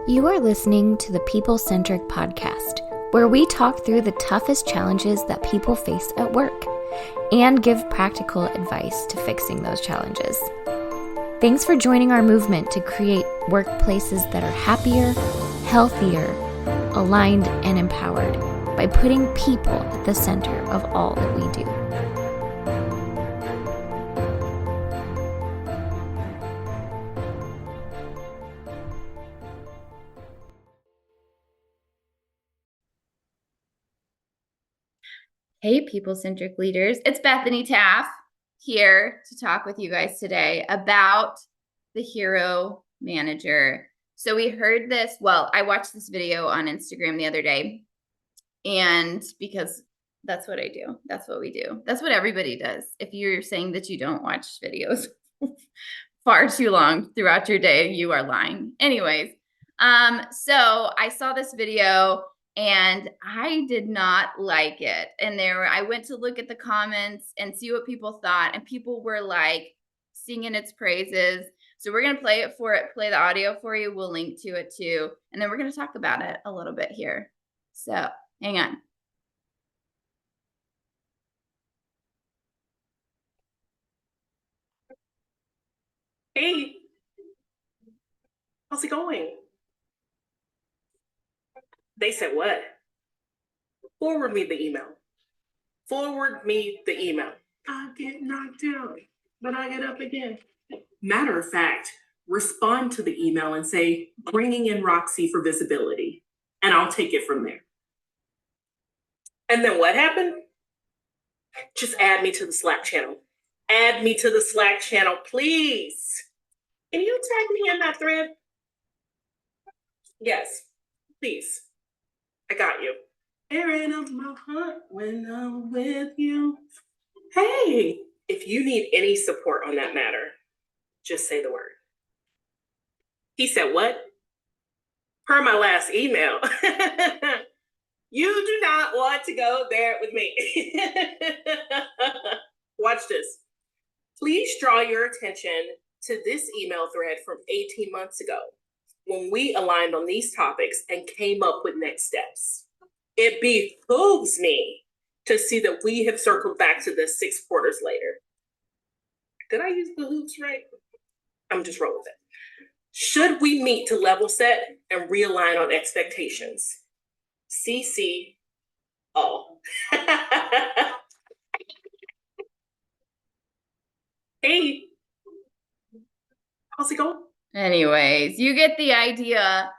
You are listening to the People Centric Podcast, where we talk through the toughest challenges that people face at work and give practical advice to fixing those challenges. Thanks for joining our movement to create workplaces that are happier, healthier, aligned, and empowered by putting people at the center of all that we do. Hey, people-centric leaders. It's Bethany Taff here to talk with you guys today about the hero manager. So we heard this, I watched this video on Instagram the other day, and because that's what I do. That's what we do. That's what everybody does. If you're saying that you don't watch videos far too long throughout your day, you are lying. Anyways, so I saw this video and I did not like it. And I went to look at the comments and see what people thought, and people were like singing its praises. So we're going to play the audio for you. We'll link to it too. And then we're going to talk about it a little bit here. So hang on. Hey, how's it going? They said what? Forward me the email. Forward me the email. I get knocked down, but I get up again. Matter of fact, respond to the email and say, bringing in Roxy for visibility, and I'll take it from there. And then what happened? Just add me to the Slack channel. Add me to the Slack channel, please. Can you tag me in that thread? Yes, please. I got you. Airing up my heart when I'm with you. Hey, if you need any support on that matter, just say the word. He said what? Per my last email. You do not want to go there with me. Watch this. Please draw your attention to this email thread from 18 months ago, when we aligned on these topics and came up with next steps. It behooves me to see that we have circled back to this 6 quarters later. Did I use behooves right? I'm just rolling with it. Should we meet to level set and realign on expectations? CC all. Hey, how's it going? Anyways, you get the idea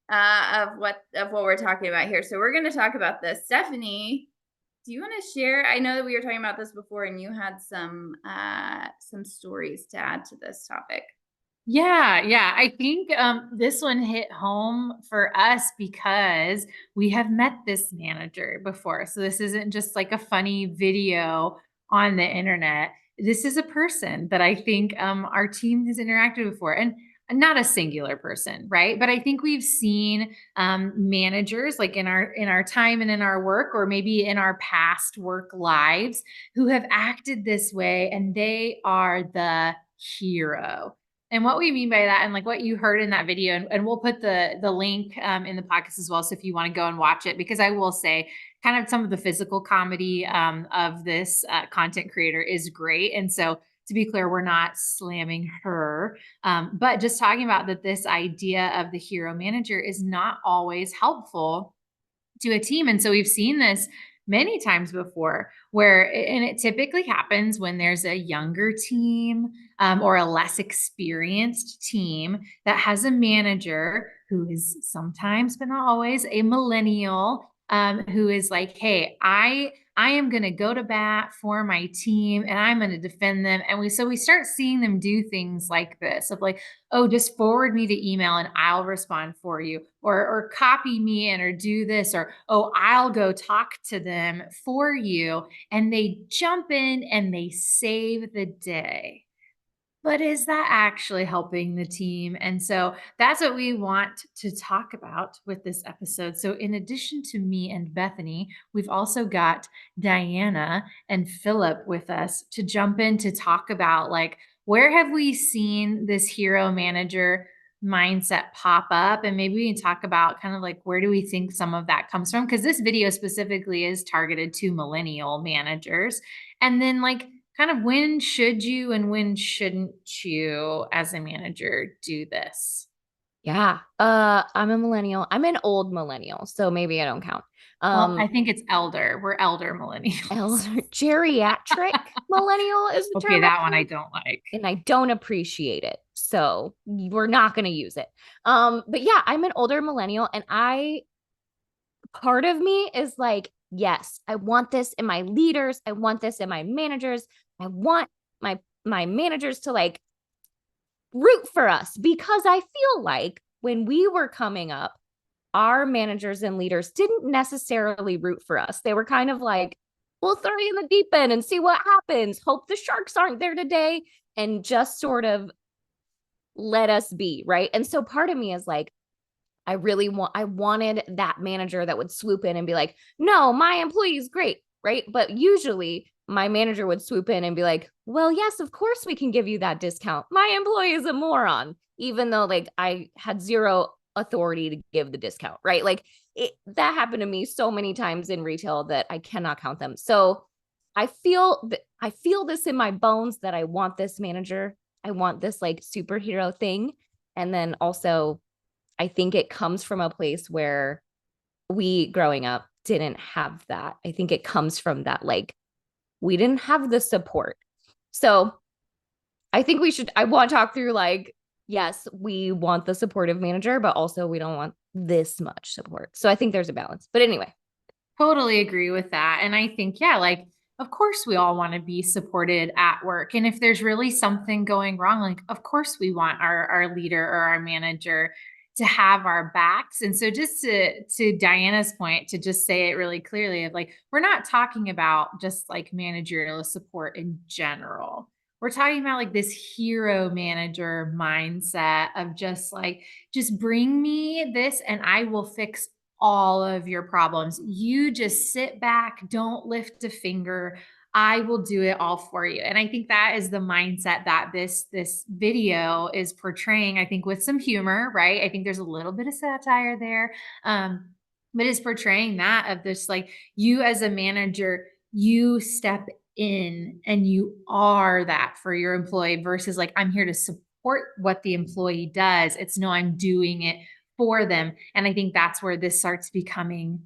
of what we're talking about here. So we're going to talk about this. Stephanie, do you want to share? I know that we were talking about this before, and you had some stories to add to this topic. Yeah. I think this one hit home for us because we have met this manager before. So this isn't just like a funny video on the internet. This is a person that I think our team has interacted with before, and not a singular person, right? But I think we've seen managers like in our time and in our work, or maybe in our past work lives, who have acted this way, and they are the hero. And what we mean by that, and like what you heard in that video, and we'll put the link in the podcast as well. So if you want to go and watch it, because I will say kind of some of the physical comedy of this content creator is great. And so to be clear, we're not slamming her, but just talking about that this idea of the hero manager is not always helpful to a team. And so we've seen this many times before and it typically happens when there's a younger team or a less experienced team that has a manager who is sometimes, but not always, a millennial who is like, hey, I am going to go to bat for my team and I'm going to defend them. And we start seeing them do things like this of like, oh, just forward me the email and I'll respond for you, or copy me in, or do this, or, oh, I'll go talk to them for you. And they jump in and they save the day. But is that actually helping the team? And so that's what we want to talk about with this episode. So in addition to me and Bethany, we've also got Diana and Philip with us to jump in to talk about, like, where have we seen this hero manager mindset pop up, and maybe we can talk about kind of like, where do we think some of that comes from? Because this video specifically is targeted to millennial managers. And then like, kind of, when should you and when shouldn't you as a manager do this? Yeah. I'm a millennial. I'm an old millennial, so maybe I don't count. Well, I think it's elder. We're elder millennials. Geriatric millennial is the Okay, term. that one I don't like. And I don't appreciate it. So we're not going to use it. But yeah, I'm an older millennial, and part of me is like, yes, I want this in my leaders. I want this in my managers. I want my managers to like root for us, because I feel like when we were coming up, our managers and leaders didn't necessarily root for us. They were kind of like, we'll throw you in the deep end and see what happens. Hope the sharks aren't there today, and just sort of let us be. Right. And so part of me is like, I wanted that manager that would swoop in and be like, no, my employee is great. Right. But usually my manager would swoop in and be like, well, yes, of course we can give you that discount. My employee is a moron, even though like I had zero authority to give the discount. Right. Like that happened to me so many times in retail that I cannot count them. So I feel this in my bones that I want this manager. I want this like superhero thing. And then also, I think it comes from a place where we growing up didn't have that. I think it comes from that, like, we didn't have the support. So I think I want to talk through like, yes, we want the supportive manager, but also we don't want this much support. So I think there's a balance. But anyway. Totally agree with that. And I think, yeah, like, of course we all want to be supported at work. And if there's really something going wrong, like, of course we want our leader or our manager to have our backs. And so just to Diana's point, to just say it really clearly, of like, we're not talking about just like managerial support in general. We're talking about like this hero manager mindset of just like, just bring me this and I will fix all of your problems. You just sit back, don't lift a finger. I will do it all for you. And I think that is the mindset that this video is portraying, I think with some humor, right? I think there's a little bit of satire there. But it's portraying that of this, like, you as a manager, you step in and you are that for your employee, versus like, I'm here to support what the employee does. It's no, I'm doing it for them. And I think that's where this starts becoming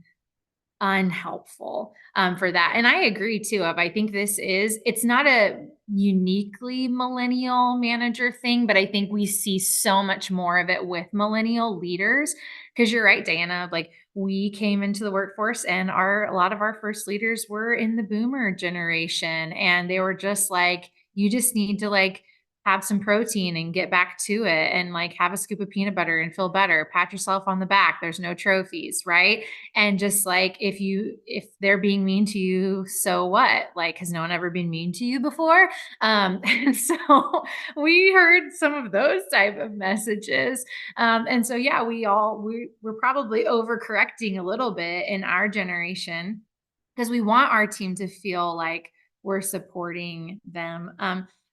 unhelpful for that. And I agree too. I think it's not a uniquely millennial manager thing, but I think we see so much more of it with millennial leaders. Because you're right, Diana, like, we came into the workforce and a lot of our first leaders were in the boomer generation, and they were just like, you just need to like have some protein and get back to it, and like have a scoop of peanut butter and feel better, pat yourself on the back, there's no trophies, right? And just like, if they're being mean to you, so what? Like, has no one ever been mean to you before? And so we heard some of those type of messages. And so yeah, we're probably overcorrecting a little bit in our generation, because we want our team to feel like we're supporting them.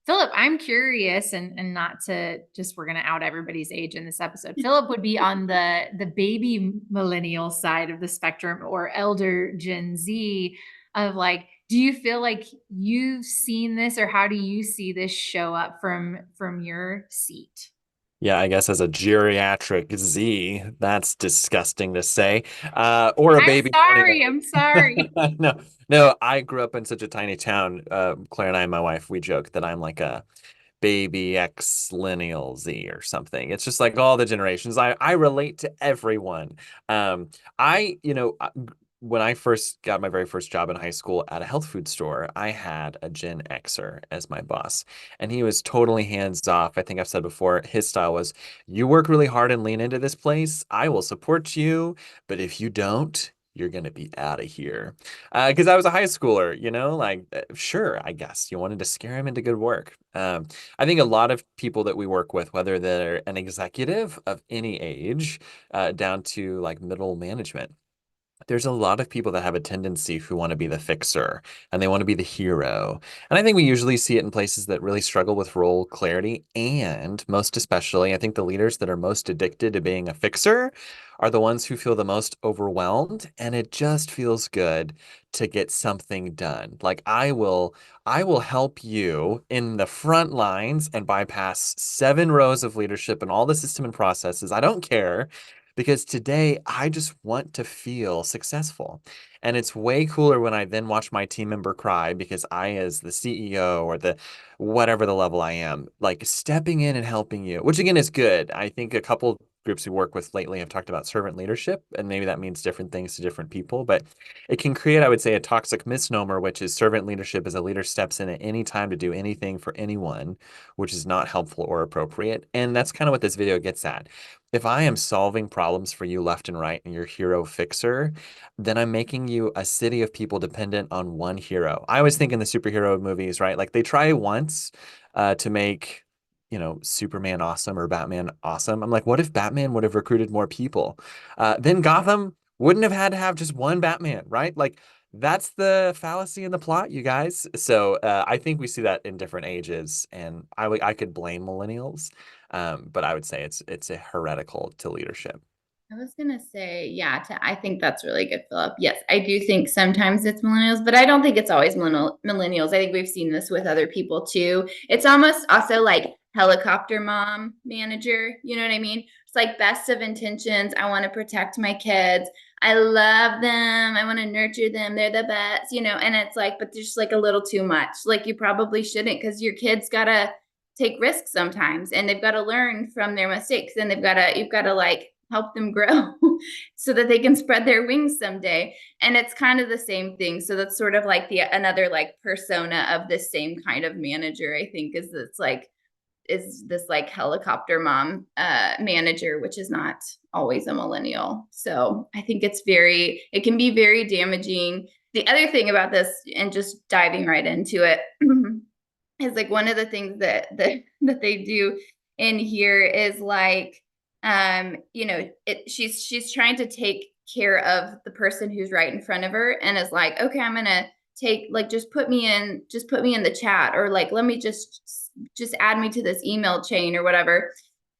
Philip, I'm curious, and not to just, we're going to out everybody's age in this episode. Philip would be on the baby millennial side of the spectrum, or elder Gen Z, of like, do you feel like you've seen this, or how do you see this show up from your seat? Yeah, I guess as a geriatric Z, that's disgusting to say. Or a baby. I'm sorry. No, I grew up in such a tiny town. Claire and I, my wife, we joke that I'm like a baby X-lineal Z or something. It's just like all the generations. I relate to everyone. When I first got my very first job in high school at a health food store, I had a Gen Xer as my boss, and he was totally hands off. I think I've said before, his style was, you work really hard and lean into this place, I will support you, but if you don't, you're going to be out of here. Because I was a high schooler, sure, I guess you wanted to scare him into good work. I think a lot of people that we work with, whether they're an executive of any age, down to like middle management, there's a lot of people that have a tendency who want to be the fixer and they want to be the hero. And I think we usually see it in places that really struggle with role clarity. And most especially, I think the leaders that are most addicted to being a fixer are the ones who feel the most overwhelmed. And it just feels good to get something done. Like I will help you in the front lines and bypass 7 rows of leadership and all the system and processes. I don't care because today I just want to feel successful. And it's way cooler when I then watch my team member cry because I, as the CEO or the whatever the level I am, like stepping in and helping you, which again is good. I think a couple groups we work with lately have talked about servant leadership, and maybe that means different things to different people, but it can create, I would say, a toxic misnomer, which is servant leadership as a leader steps in at any time to do anything for anyone, which is not helpful or appropriate. And that's kind of what this video gets at. If I am solving problems for you left and right and you're hero fixer, then I'm making you a city of people dependent on one hero. I always think in the superhero movies, right? Like they try once to make, Superman awesome or Batman awesome. I'm like, what if Batman would have recruited more people? Then Gotham wouldn't have had to have just one Batman, right? Like that's the fallacy in the plot, you guys. So I think we see that in different ages, and I could blame millennials, but I would say it's a heretical to leadership. I was gonna say, yeah, I think that's really good, Philip. Yes, I do think sometimes it's millennials, but I don't think it's always millennials. I think we've seen this with other people too. It's almost also like helicopter mom manager. You know what I mean? It's like best of intentions. I want to protect my kids. I love them. I want to nurture them. They're the best, and it's like, but there's just like a little too much. Like you probably shouldn't, because your kids gotta take risks sometimes, and they've got to learn from their mistakes, and you've got to like help them grow so that they can spread their wings someday. And it's kind of the same thing. So that's sort of like another like persona of the same kind of manager, I think, is this like helicopter mom manager, which is not always a millennial. So I think it can be very damaging. The other thing about this, and just diving right into it, is like one of the things that they do in here is like, she's trying to take care of the person who's right in front of her, and is like, okay, I'm gonna just put me in the chat, or like, let me just add me to this email chain or whatever.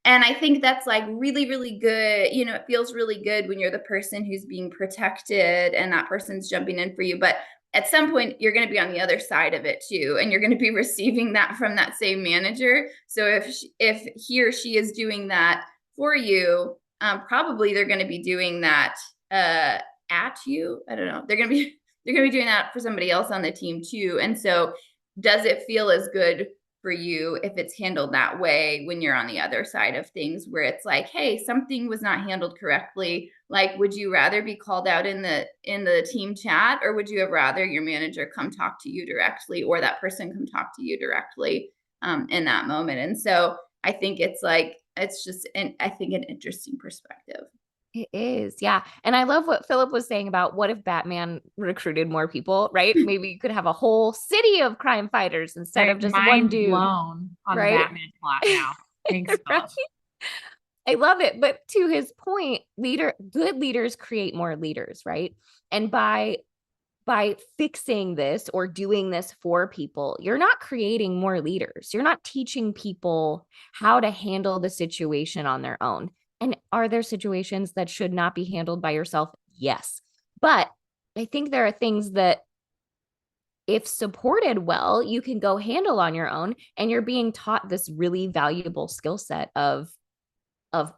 And I think that's like really, really good. It feels really good when you're the person who's being protected and that person's jumping in for you. But at some point, you're going to be on the other side of it too, and you're going to be receiving that from that same manager. So if he or she is doing that for you, probably they're going to be doing that at you. I don't know. They're going to be doing that for somebody else on the team too. And so, does it feel as good for you if it's handled that way when you're on the other side of things, where it's like, hey, something was not handled correctly? Like, would you rather be called out in the team chat, or would you have rather your manager come talk to you directly, or that person come talk to you directly in that moment? And so I think it's just an interesting perspective. It is, yeah. And I love what Philip was saying about what if Batman recruited more people, right? Maybe you could have a whole city of crime fighters instead of just one dude. Blown on right? the Batman plot now. Thanks, right? I love it. But to his point, good leaders create more leaders, right? And by fixing this or doing this for people, you're not creating more leaders. You're not teaching people how to handle the situation on their own. And are there situations that should not be handled by yourself? Yes. But I think there are things that, if supported well, you can go handle on your own, and you're being taught this really valuable skill set of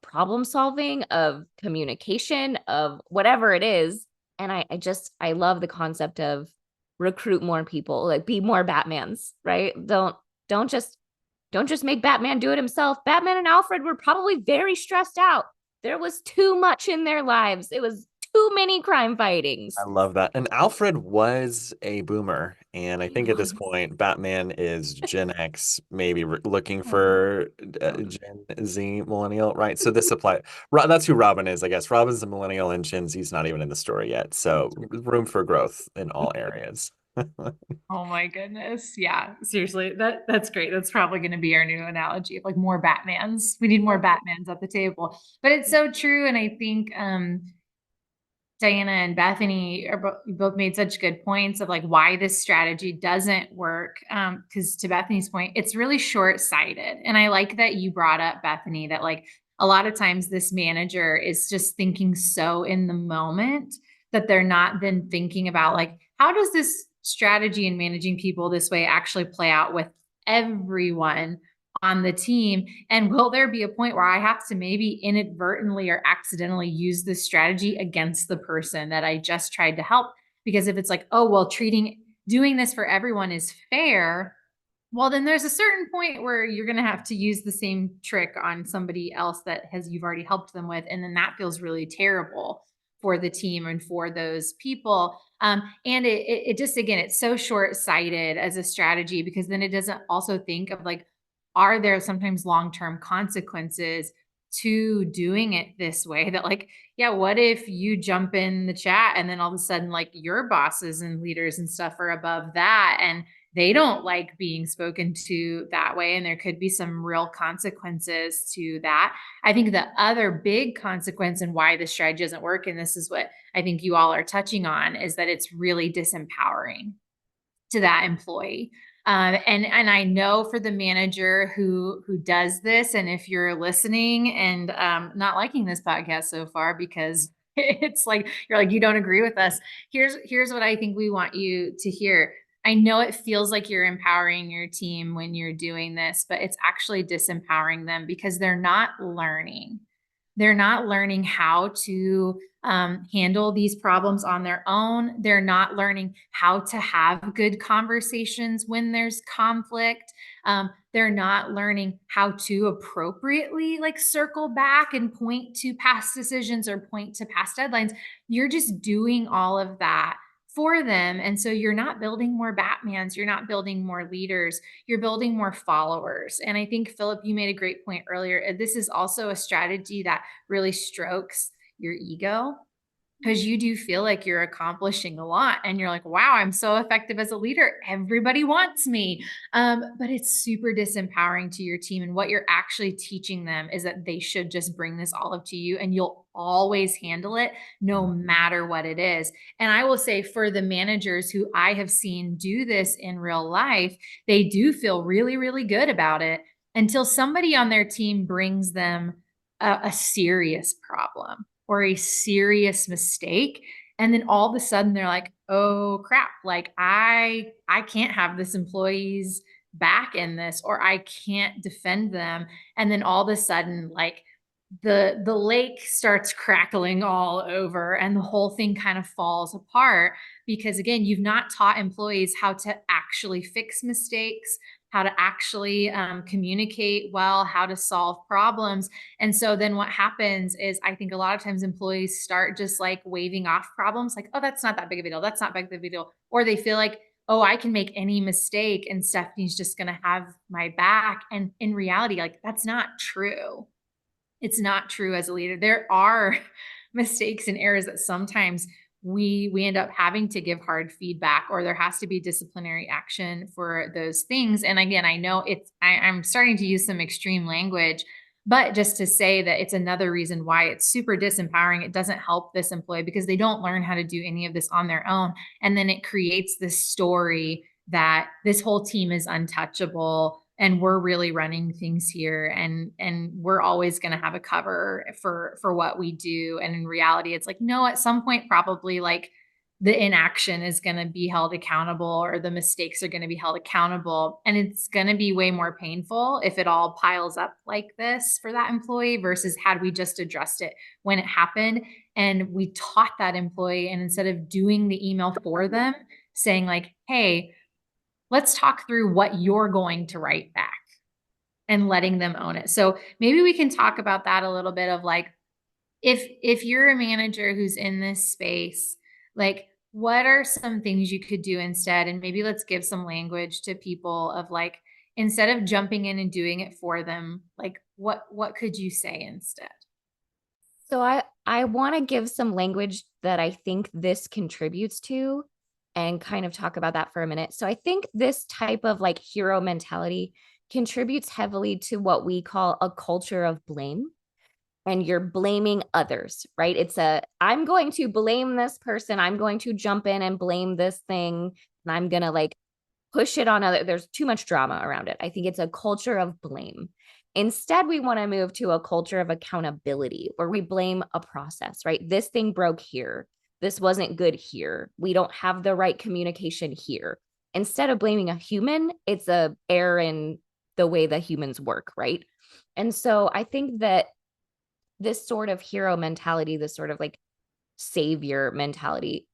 problem solving, of communication, of whatever it is. And I love the concept of recruit more people, like be more Batmans, right? Don't just make Batman do it himself. Batman and Alfred were probably very stressed out. There was too much in their lives. It was too many crime fightings. I love that. And Alfred was a boomer. And I think at this point, Batman is Gen X, maybe looking for Gen Z millennial, right? So this applies. That's who Robin is, I guess. Robin's a millennial, and Gen Z's not even in the story yet. So room for growth in all areas. Oh my goodness. Yeah, seriously. That's great. That's probably going to be our new analogy of like more Batmans. We need more Batmans at the table. But it's so true. And I think Diana and Bethany both made such good points of like why this strategy doesn't work. Because to Bethany's point, it's really short-sighted. And I like that you brought up, Bethany, that like a lot of times this manager is just thinking so in the moment that they're not then thinking about like, how does this strategy in managing people this way actually play out with everyone on the team? And will there be a point where I have to maybe inadvertently or accidentally use this strategy against the person that I just tried to help? Because if it's like, oh, well, doing this for everyone is fair, well, then there's a certain point where you're going to have to use the same trick on somebody else that you've already helped them with. And then that feels really terrible for the team and for those people. And it just, again, it's so short-sighted as a strategy because then it doesn't also think of like, are there sometimes long-term consequences to doing it this way that like, yeah, what if you jump in the chat and then all of a sudden like your bosses and leaders and stuff are above that and they don't like being spoken to that way. And there could be some real consequences to that. I think the other big consequence and why this strategy doesn't work, and this is what I think you all are touching on, is that it's really disempowering to that employee. And I know for the manager who does this, and if you're listening and not liking this podcast so far because it's like you're like you don't agree with us, here's what I think we want you to hear. I know it feels like you're empowering your team when you're doing this, but it's actually disempowering them because they're not learning. They're not learning how to handle these problems on their own. They're not learning how to have good conversations when there's conflict. They're not learning how to appropriately like circle back and point to past decisions or point to past deadlines. You're just doing all of that for them. And so you're not building more Batmans. You're not building more leaders. You're building more followers. And I think, Philip, you made a great point earlier. This is also a strategy that really strokes your ego because you do feel like you're accomplishing a lot and you're like, wow, I'm so effective as a leader. Everybody wants me. But it's super disempowering to your team. And what you're actually teaching them is that they should just bring this all up to you and you'll always handle it no matter what it is. And I will say for the managers who I have seen do this in real life, they do feel really, really good about it until somebody on their team brings them a serious problem or a serious mistake. And then all of a sudden they're like, oh crap, like I can't have this employee's back in this, or I can't defend them. And then all of a sudden, like the lake starts crackling all over and the whole thing kind of falls apart because again, you've not taught employees how to actually fix mistakes, how to actually communicate well, how to solve problems. And so then what happens is I think a lot of times employees start just like waving off problems like, oh, that's not that big of a deal. That's not big of a deal. Or they feel like, oh, I can make any mistake and Stephanie's just going to have my back. And in reality, like that's not true. It's not true as a leader. There are mistakes and errors that sometimes we end up having to give hard feedback or there has to be disciplinary action for those things. And again, I know I'm starting to use some extreme language, but just to say that it's another reason why it's super disempowering. It doesn't help this employee because they don't learn how to do any of this on their own. And then it creates this story that this whole team is untouchable and we're really running things here and we're always going to have a cover for what we do. And in reality, it's like, no, at some point, probably like the inaction is going to be held accountable or the mistakes are going to be held accountable. And it's going to be way more painful if it all piles up like this for that employee versus had we just addressed it when it happened and we taught that employee. And instead of doing the email for them, saying like, hey, let's talk through what you're going to write back and letting them own it. So maybe we can talk about that a little bit of like, if you're a manager who's in this space, like what are some things you could do instead? And maybe let's give some language to people of like, instead of jumping in and doing it for them, like what could you say instead? So I want to give some language that I think this contributes to and kind of talk about that for a minute. So I think this type of like hero mentality contributes heavily to what we call a culture of blame. and you're blaming others, right? I'm going to blame this person. I'm going to jump in and blame this thing. And I'm going to like push it on other. There's too much drama around it. I think it's a culture of blame. Instead, we want to move to a culture of accountability where we blame a process, right? This thing broke here. This wasn't good here. We don't have the right communication here. Instead of blaming a human, it's a error in the way that humans work, right? And so I think that this sort of hero mentality, this sort of like savior mentality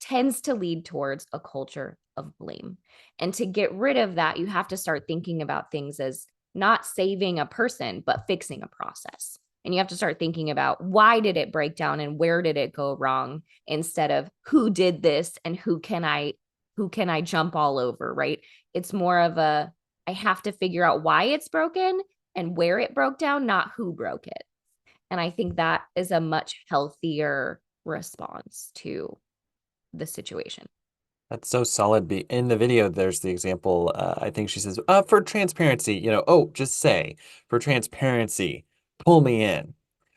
tends to lead towards a culture of blame. And to get rid of that, you have to start thinking about things as not saving a person, but fixing a process. And you have to start thinking about why did it break down and where did it go wrong, instead of who did this and who can I jump all over, right? It's more of I have to figure out why it's broken and where it broke down, not who broke it. And I think that is a much healthier response to the situation. That's so solid. In the video, there's the example. I think she says, for transparency, just say, for transparency, pull me in,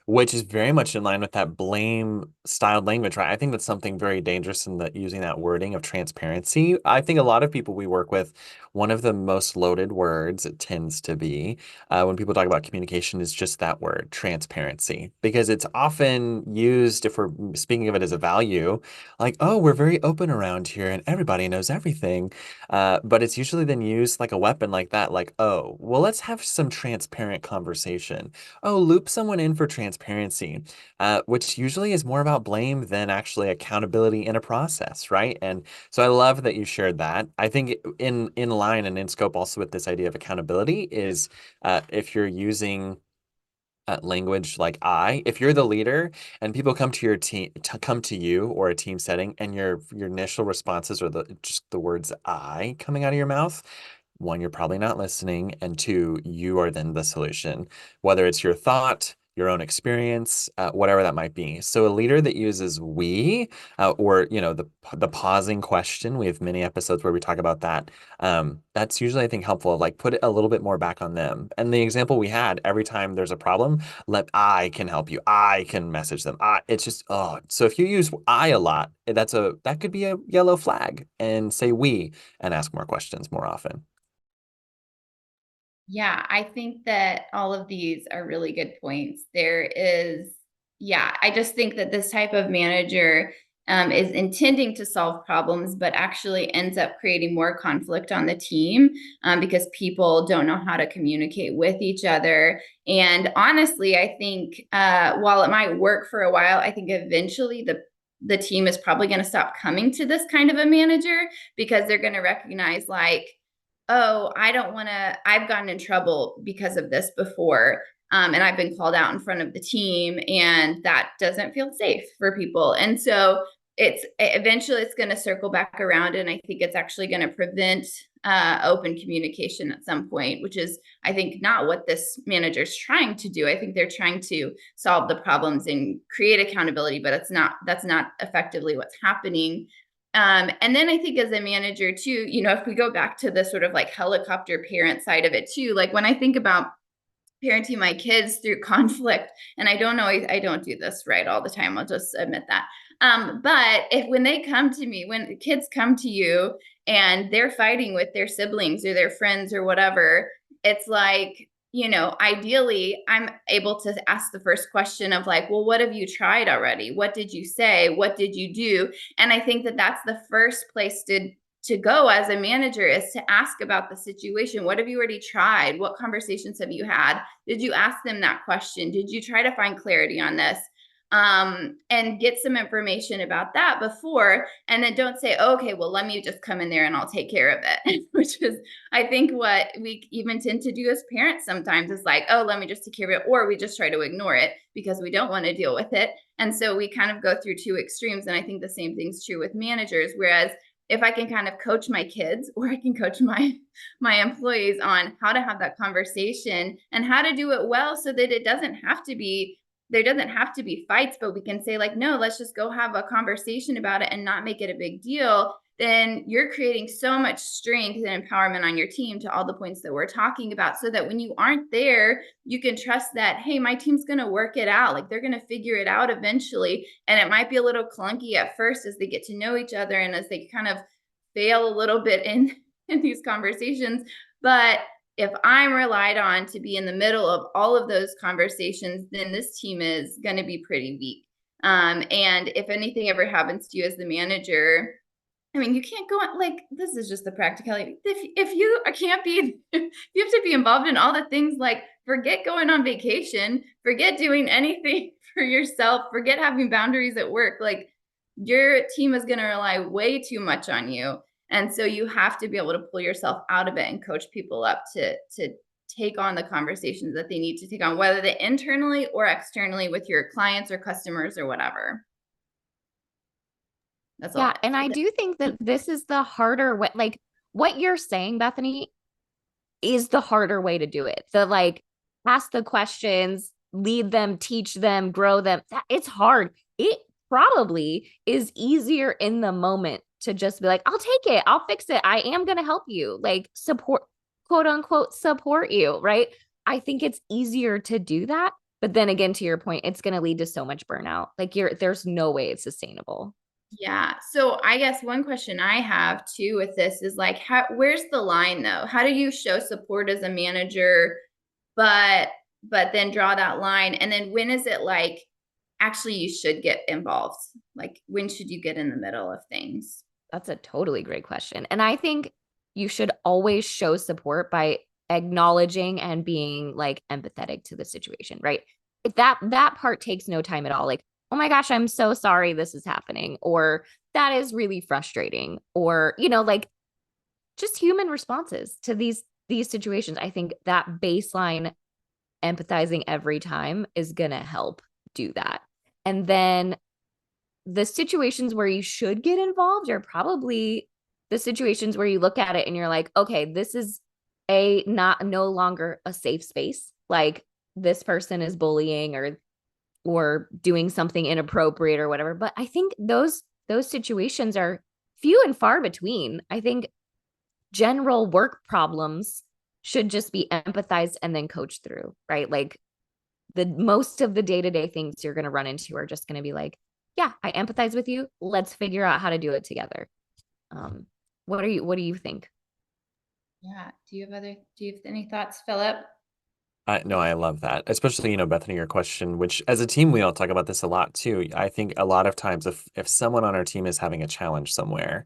which is very much in line with that blame styled language, right? I think that's something very dangerous in using that wording of transparency. I think a lot of people we work with, one of the most loaded words it tends to be when people talk about communication is just that word, transparency, because it's often used, if we're speaking of it as a value, like, oh, we're very open around here and everybody knows everything. But it's usually then used like a weapon like that, like, oh, well, let's have some transparent conversation. Oh, loop someone in for transparency, which usually is more about blame than actually accountability in a process, right? And so I love that you shared that. I think in line and in scope also with this idea of accountability is if you're using language like if you're the leader and people come to your team, come to you or a team setting, and your initial responses are just the words "I" coming out of your mouth. One, you're probably not listening, and two, you are then the solution, whether it's your thought, your own experience, whatever that might be. So a leader that uses "we" or the pausing question. We have many episodes where we talk about that. That's usually, I think, helpful. Like, put it a little bit more back on them. And the example we had, every time there's a problem, I can help you. I can message them. It's just, oh. So if you use "I" a lot, that could be a yellow flag, and say "we" and ask more questions more often. Yeah, I think that all of these are really good points. I just think that this type of manager is intending to solve problems, but actually ends up creating more conflict on the team because people don't know how to communicate with each other. And honestly, I think while it might work for a while, I think eventually the team is probably going to stop coming to this kind of a manager because they're going to recognize like, oh, I've gotten in trouble because of this before. And I've been called out in front of the team, and that doesn't feel safe for people. And so eventually it's going to circle back around. And I think it's actually going to prevent open communication at some point, which is, I think, not what this manager is trying to do. I think they're trying to solve the problems and create accountability, but that's not effectively what's happening. And then I think as a manager too, if we go back to the sort of like helicopter parent side of it too, like when I think about parenting my kids through conflict, and I don't do this right all the time, I'll just admit that. But when the kids come to you and they're fighting with their siblings or their friends or whatever, it's like, ideally I'm able to ask the first question of like, well, what have you tried already? What did you say? What did you do? And I think that that's the first place to go as a manager, is to ask about the situation. What have you already tried? What conversations have you had? Did you ask them that question? Did you try to find clarity on this? And get some information about that before, and then don't say, oh, okay, well, let me just come in there and I'll take care of it, which is, I think, what we even tend to do as parents sometimes is like, oh, let me just take care of it. Or we just try to ignore it because we don't want to deal with it. And so we kind of go through two extremes. And I think the same thing's true with managers. Whereas if I can kind of coach my kids, or I can coach my employees on how to have that conversation and how to do it well, so that there doesn't have to be fights, but we can say like, no, let's just go have a conversation about it and not make it a big deal. then you're creating so much strength and empowerment on your team to all the points that we're talking about, so that when you aren't there, you can trust that, hey, my team's going to work it out. Like, they're going to figure it out eventually. And it might be a little clunky at first as they get to know each other and as they kind of fail a little bit in these conversations. But if I'm relied on to be in the middle of all of those conversations, then this team is going to be pretty weak. And if anything ever happens to you as the manager, I mean, you can't go on, like, this is just the practicality. If you can't be, you have to be involved in all the things, like, forget going on vacation, forget doing anything for yourself, forget having boundaries at work. Like, your team is going to rely way too much on you. And so you have to be able to pull yourself out of it and coach people up to take on the conversations that they need to take on, whether they're internally or externally with your clients or customers or whatever. That's all. Yeah. And I do think that this is the harder way. Like, what you're saying, Bethany, is the harder way to do it. The, like, ask the questions, lead them, teach them, grow them. It's hard. It probably is easier in the moment to just be like, I'll take it. I'll fix it. I am going to help you, like, support, quote unquote, support you. Right. I think it's easier to do that. But then again, to your point, it's going to lead to so much burnout. Like, there's no way it's sustainable. Yeah. So I guess one question I have too with this is, like, where's the line though? How do you show support as a manager, but then draw that line? And then when is it like, actually you should get involved? Like, when should you get in the middle of things? That's a totally great question. And I think you should always show support by acknowledging and being, like, empathetic to the situation, right? If that part takes no time at all. Like, oh my gosh, I'm so sorry this is happening, or that is really frustrating, or, like, just human responses to these situations. I think that baseline empathizing every time is going to help do that. And then the situations where you should get involved are probably the situations where you look at it and you're like, okay, this is no longer a safe space. Like, this person is bullying or doing something inappropriate or whatever. But I think those situations are few and far between. I think general work problems should just be empathized and then coached through, right? Like, the most of the day-to-day things you're going to run into are just going to be like, yeah, I empathize with you. Let's figure out how to do it together. What do you think? Yeah. Do you have any thoughts, Philip? No, I love that. Especially, Bethany, your question, which as a team, we all talk about this a lot too. I think a lot of times if someone on our team is having a challenge somewhere,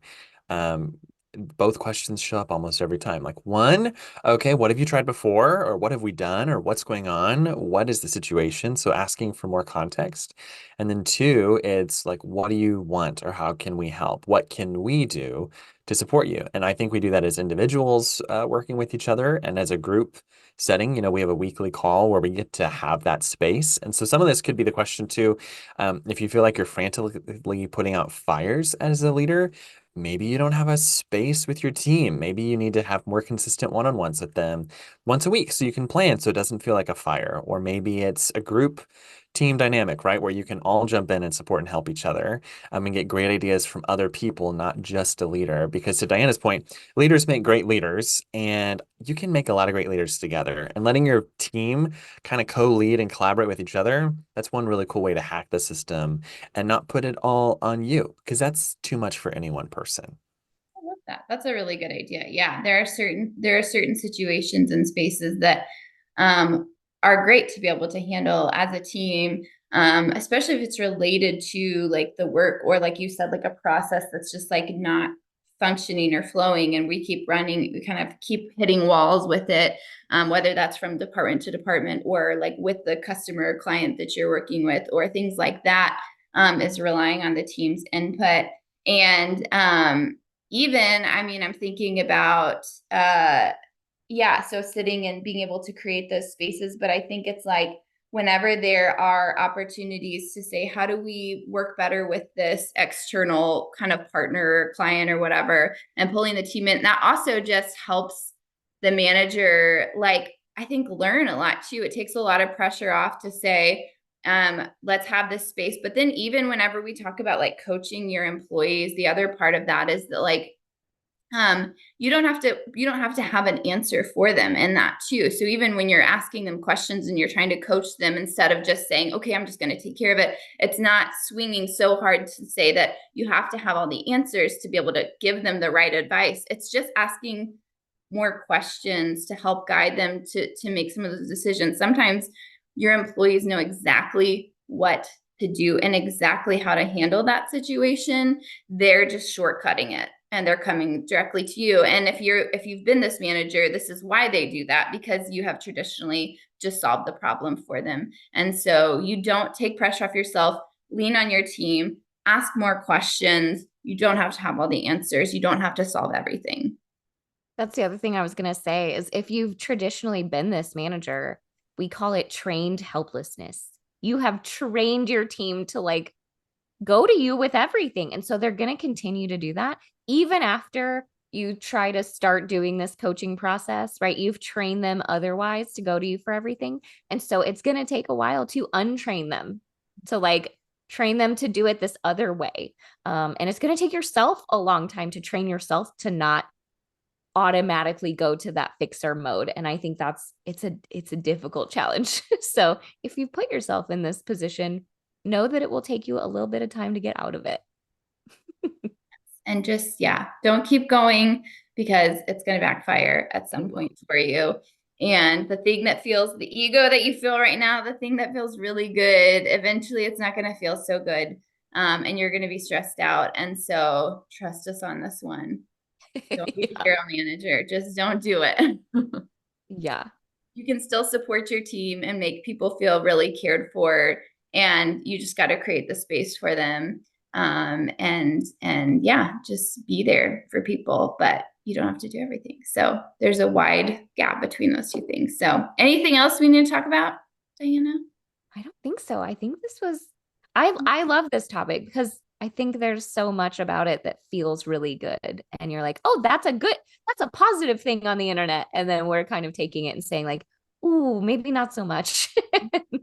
both questions show up almost every time. Like, one, okay, what have you tried before? Or what have we done? Or what's going on? What is the situation? So asking for more context. And then two, it's like, what do you want? Or how can we help? What can we do to support you? And I think we do that as individuals working with each other, and as a group setting. We have a weekly call where we get to have that space. And so some of this could be the question too. If you feel like you're frantically putting out fires as a leader, maybe you don't have a space with your team. Maybe you need to have more consistent one-on-ones with them once a week so you can plan so it doesn't feel like a fire. Or maybe it's a group team dynamic, right? Where you can all jump in and support and help each other, and get great ideas from other people, not just a leader. Because to Diana's point, leaders make great leaders, and you can make a lot of great leaders together. And letting your team kind of co-lead and collaborate with each other, that's one really cool way to hack the system and not put it all on you, because that's too much for any one person. I love that. That's a really good idea. Yeah, there are certain situations and spaces that are great to be able to handle as a team, especially if it's related to, like, the work, or, like you said, like a process that's just, like, not functioning or flowing, and we keep running, we kind of keep hitting walls with it, whether that's from department to department, or like with the customer or client that you're working with, or things like that, is relying on the team's input. And even, I mean, I'm thinking about so sitting and being able to create those spaces. But I think it's like, whenever there are opportunities to say, how do we work better with this external kind of partner or client or whatever, and pulling the team in, that also just helps the manager, like, I think, learn a lot too. It takes a lot of pressure off to say, Let's have this space. But then even whenever we talk about like coaching your employees, the other part of that is that like, you don't have to have an answer for them in that too. So even when you're asking them questions and you're trying to coach them, instead of just saying, okay, I'm just going to take care of it, it's not swinging so hard to say that you have to have all the answers to be able to give them the right advice. It's just asking more questions to help guide them to make some of those decisions. Sometimes your employees know exactly what to do and exactly how to handle that situation. They're just shortcutting it and they're coming directly to you. And if you've been this manager, this is why they do that, because you have traditionally just solved the problem for them. And so you don't take pressure off yourself, lean on your team, ask more questions. You don't have to have all the answers. You don't have to solve everything. That's the other thing I was going to say is if you've traditionally been this manager, we call it trained helplessness. You have trained your team to like go to you with everything. And so they're going to continue to do that even after you try to start doing this coaching process, right? You've trained them otherwise to go to you for everything. And so it's going to take a while to untrain them, to like train them to do it this other way. And it's going to take yourself a long time to train yourself to not automatically go to that fixer mode. And I think it's a difficult challenge. So if you put yourself in this position, know that it will take you a little bit of time to get out of it. And just, don't keep going, because it's going to backfire at some point for you. And the thing that feels, the ego that you feel right now, the thing that feels really good, eventually it's not going to feel so good. And you're going to be stressed out. And so trust us on this one. Don't be a hero manager. Just don't do it. Yeah. You can still support your team and make people feel really cared for. And you just got to create the space for them. Just be there for people, but you don't have to do everything. So there's a wide gap between those two things. So anything else we need to talk about, Diana? I don't think so. I think this was, I love this topic because I think there's so much about it that feels really good. And you're like, oh, that's a positive thing on the internet. And then we're kind of taking it and saying like, ooh, maybe not so much.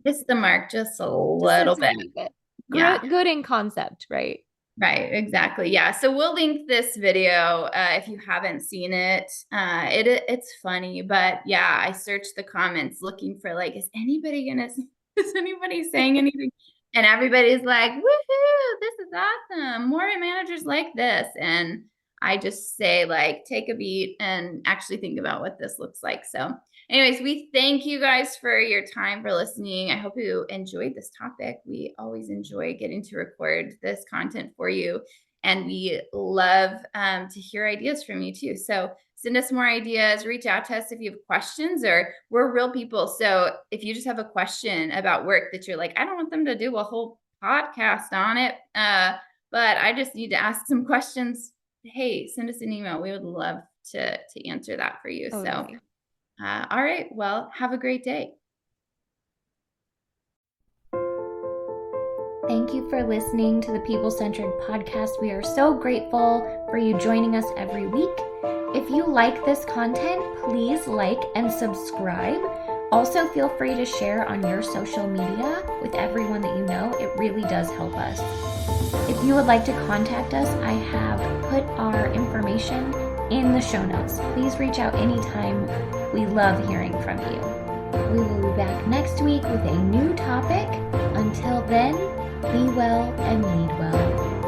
Miss the mark just a little bit. Yeah. Good in concept, right? Right, exactly. Yeah. So we'll link this video if you haven't seen it. It's funny, but yeah, I searched the comments looking for like, is anybody saying anything? And everybody's like, woohoo, this is awesome. More managers like this. And I just say like, take a beat and actually think about what this looks like. So anyways, we thank you guys for your time, for listening. I hope you enjoyed this topic. We always enjoy getting to record this content for you. And we love to hear ideas from you too. So send us more ideas, reach out to us if you have questions, or we're real people. So if you just have a question about work that you're like, I don't want them to do a whole podcast on it, but I just need to ask some questions. Hey, send us an email. We would love to answer that for you. Okay. So, all right. Well, have a great day. Thank you for listening to the People Centric Podcast. We are so grateful for you joining us every week. If you like this content, please like and subscribe. Also, feel free to share on your social media with everyone that you know. It really does help us. If you would like to contact us, I have put our information in the show notes. Please reach out anytime. We love hearing from you. We will be back next week with a new topic. Until then, be well and lead well.